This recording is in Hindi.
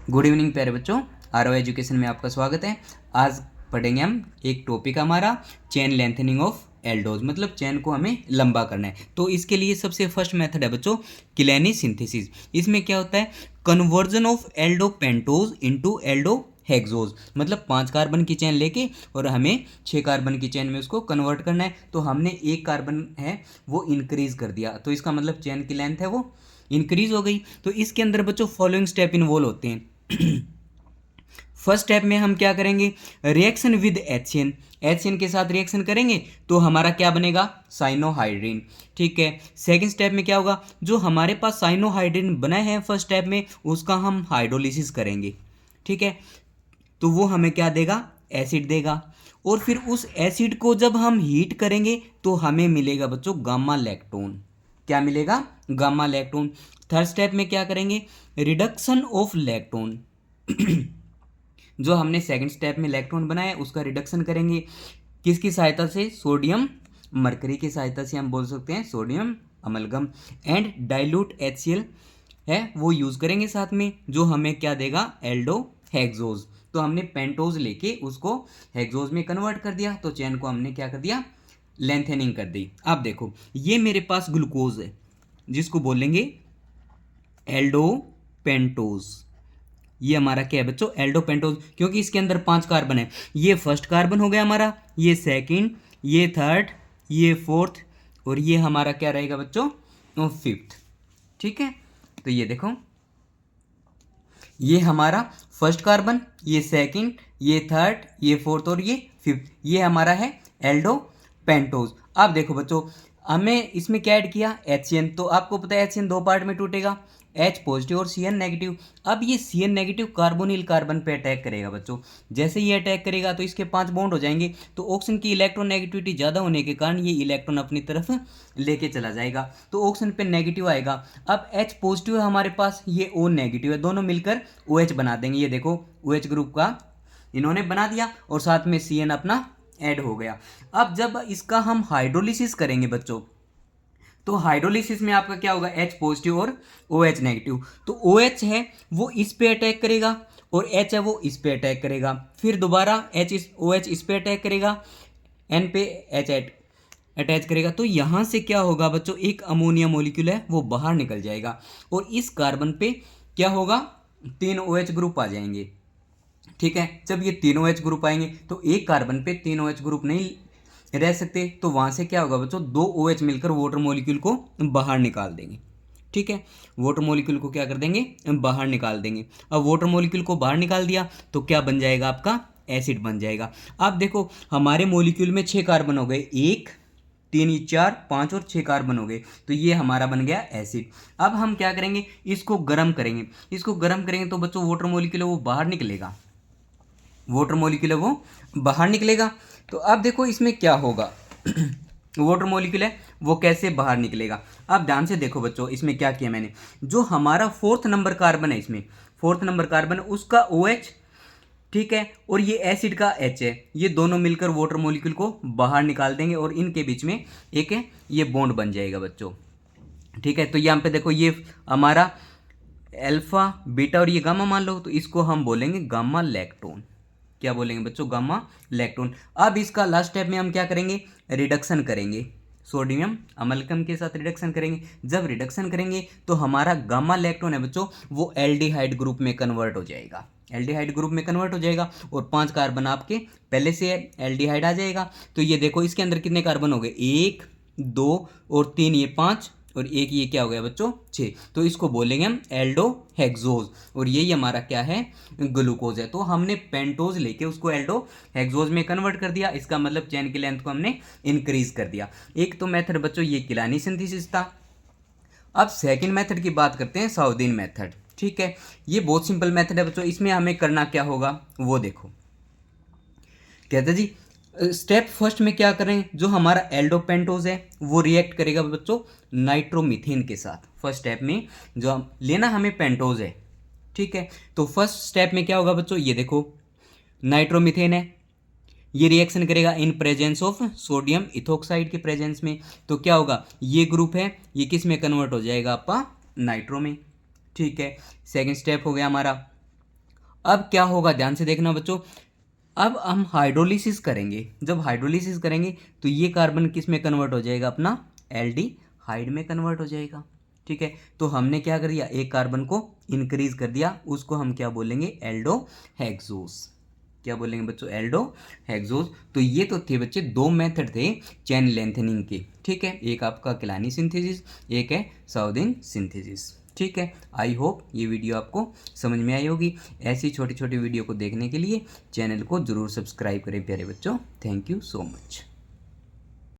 गुड इवनिंग प्यारे बच्चों, आरओ एजुकेशन में आपका स्वागत है। आज पढ़ेंगे हम एक टॉपिक हमारा चेन लेंथनिंग ऑफ एल्डोज, मतलब चेन को हमें लंबा करना है। तो इसके लिए सबसे फर्स्ट मेथड है बच्चों किलानी सिंथेसिस। इसमें क्या होता है, conversion of Aldo pentose into Aldo hexose, मतलब 5 कार्बन की चेन लेके और हमें 6 कार्बन की चेन में उसको कन्वर्ट करना है। तो हमने 1 कार्बन है वो इंक्रीज कर दिया, तो इसका मतलब चेन की लेंथ है वो इंक्रीज हो गई। तो इसके अंदर बच्चों फॉलोइंग स्टेप इन्वॉल्व होते हैं। फर्स्ट स्टेप में हम क्या करेंगे, रिएक्शन विद एचसीएन, एचसीएन के साथ रिएक्शन करेंगे तो हमारा क्या बनेगा, साइनोहाइड्रिन। ठीक है, सेकंड स्टेप में क्या होगा, जो हमारे पास साइनोहाइड्रिन बना है फर्स्ट स्टेप में उसका हम हाइड्रोलिसिस करेंगे। ठीक है, तो वो हमें क्या देगा, एसिड देगा। और फिर उस एसिड को जब हम हीट करेंगे तो हमें मिलेगा बच्चों गामा लैक्टोन। क्या मिलेगा, गामा लैक्टोन। थर्ड स्टेप में क्या करेंगे, रिडक्शन ऑफ लैक्टोन। जो हमने सेकंड स्टेप में लैक्टोन बनाया उसका रिडक्शन करेंगे, किसकी सहायता से, सोडियम मरकरी की सहायता से, हम बोल सकते हैं sodium amalgam. And dilute HCl है वो यूज़ करेंगे साथ में, जो हमें क्या देगा, एल्डो हेक्सोज। तो हमने पेंटोज लेके उसको हेक्सोज में कन्वर्ट कर दिया, तो चेन को हमने क्या कर दिया, लेंथनिंग कर दी। अब देखो ये मेरे पास ग्लूकोज है जिसको बोलेंगे एल्डो पेंटोज। ये हमारा क्या है बच्चों, एल्डो पेंटोज, क्योंकि इसके अंदर 5 कार्बन है। ये फर्स्ट कार्बन हो गया हमारा, ये सेकंड, ये थर्ड, ये फोर्थ, और ये हमारा क्या रहेगा बच्चों, फिफ्थ। ठीक है, तो ये देखो ये हमारा फर्स्ट कार्बन, ये सेकंड, ये थर्ड, ये फोर्थ और ये फिफ्थ, ये हमारा है एल्डो पेंटोज। अब देखो बच्चों हमें इसमें क्या ऐड किया, HCN। तो आपको पता है HCN 2 पार्ट में टूटेगा, H पॉजिटिव और CN नेगेटिव। अब ये CN नेगेटिव कार्बोनिल कार्बन पे अटैक करेगा बच्चों। जैसे ये अटैक करेगा तो इसके 5 बॉन्ड हो जाएंगे, तो ऑक्सीजन की इलेक्ट्रॉन नेगेटिविटी ज़्यादा होने के कारण ये इलेक्ट्रॉन अपनी तरफ लेके चला जाएगा, तो ऑक्सीजन पे नेगेटिव आएगा। अब H पॉजिटिव है हमारे पास, ये O नेगेटिव है, दोनों मिलकर OH बना देंगे। ये देखो OH ग्रुप का इन्होंने बना दिया और साथ में CN अपना ऐड हो गया। अब जब इसका हम हाइड्रोलिसिस करेंगे बच्चों, तो हाइड्रोलिसिस में आपका क्या होगा, H पॉजिटिव और OH नेगेटिव। तो OH है वो इस पे अटैक करेगा और H है वो इस पे अटैक करेगा, फिर दोबारा OH इस पे अटैक करेगा, N पे H अटैच करेगा। तो यहाँ से क्या होगा बच्चों, एक अमोनिया मॉलिक्यूल है वो बाहर निकल जाएगा और इस कार्बन पे क्या होगा, 3 OH ग्रुप आ जाएंगे। ठीक है, जब ये 3 OH ग्रुप आएंगे तो एक कार्बन पे 3 OH ग्रुप नहीं रह सकते, तो वहाँ से क्या होगा बच्चों, 2 OH मिलकर वाटर मॉलिक्यूल को बाहर निकाल देंगे। ठीक है, वाटर मॉलिक्यूल को क्या कर देंगे, बाहर निकाल देंगे। अब वाटर मॉलिक्यूल को बाहर निकाल दिया तो क्या बन जाएगा, आपका एसिड बन जाएगा। अब देखो हमारे मॉलिक्यूल में 6 कार्बन हो गए, 1 3 4 5 और 6 कार्बन हो गए, तो ये हमारा बन गया एसिड। अब हम क्या करेंगे, इसको गर्म करेंगे। इसको गर्म करेंगे तो बच्चों वाटर मॉलिक्यूल वो बाहर निकलेगा, वाटर मॉलिक्यूल है वो बाहर निकलेगा। तो अब देखो इसमें क्या होगा, वाटर मॉलिक्यूल है वो कैसे बाहर निकलेगा। अब ध्यान से देखो बच्चों, इसमें क्या किया मैंने, जो हमारा 4th नंबर कार्बन है, इसमें 4th नंबर कार्बन है उसका OH, ठीक है, और ये एसिड का H है, ये दोनों मिलकर वाटर मॉलिक्यूल को बाहर निकाल देंगे और इनके बीच में एक है ये बॉन्ड बन जाएगा बच्चों। ठीक है, तो यहाँ पे देखो ये हमारा अल्फा बीटा और ये गामा मान लो, तो इसको हम बोलेंगे गामा लैक्टोन। क्या बोलेंगे बच्चों, गामा लैक्टोन। अब इसका लास्ट स्टेप में हम क्या करेंगे, रिडक्शन करेंगे, सोडियम अमलकम के साथ रिडक्शन करेंगे। जब रिडक्शन करेंगे तो हमारा गामा लैक्टोन है बच्चों वो एल्डिहाइड ग्रुप में कन्वर्ट हो जाएगा, एल्डिहाइड ग्रुप में कन्वर्ट हो जाएगा और 5 कार्बन आपके पहले से एल्डिहाइड आ जाएगा। तो ये देखो इसके अंदर कितने कार्बन हो गए, 1 2 और 3, ये 5 और एक ये क्या हो गया बच्चों, 6। तो इसको बोलेंगे हम एल्डो हेक्सोज और यही हमारा क्या है, ग्लूकोज है। तो हमने पेंटोज लेके उसको एल्डो हेक्सोज में कन्वर्ट कर दिया, इसका मतलब चेन की लेंथ को हमने इंक्रीज कर दिया। एक तो मेथड बच्चों ये किलानी सिंथेसिस था। अब सेकंड मेथड की बात करते हैं, साउदीन मेथड। ठीक है, ये बहुत सिंपल मेथड है बच्चों, इसमें हमें करना क्या होगा वो देखो। कहते जी स्टेप फर्स्ट में क्या करें, जो हमारा एल्डोपेंटोज है वो रिएक्ट करेगा बच्चों नाइट्रोमीथेन के साथ। फर्स्ट स्टेप में जो हम लेना हमें पेंटोज है, ठीक है, तो फर्स्ट स्टेप में क्या होगा बच्चों, ये देखो नाइट्रोमीथेन है, ये रिएक्शन करेगा in presence of sodium ethoxide के प्रेजेंस में। तो क्या होगा, ये ग्रुप है ये किस में कन्वर्ट हो जाएगा, आपका नाइट्रो में। ठीक है, सेकेंड स्टेप हो गया हमारा, अब क्या होगा, ध्यान से देखना बच्चों। अब हम हाइड्रोलिसिस करेंगे, जब हाइड्रोलिसिस करेंगे तो ये कार्बन किस में कन्वर्ट हो जाएगा, अपना एल्डिहाइड में कन्वर्ट हो जाएगा। ठीक है, तो हमने क्या कर दिया, एक कार्बन को इंक्रीज कर दिया, उसको हम क्या बोलेंगे, एल्डोहेक्सोस। क्या बोलेंगे बच्चों, एल्डोहेक्सोस। तो ये तो थे बच्चे दो मेथड थे चेन लेंथनिंग के। ठीक है, एक आपका किलानी सिंथेसिस, एक है साउदिन सिंथेसिस। ठीक है, आई होप ये वीडियो आपको समझ में आई होगी। ऐसी छोटी छोटी वीडियो को देखने के लिए चैनल को जरूर सब्सक्राइब करें प्यारे बच्चों। Thank you so much.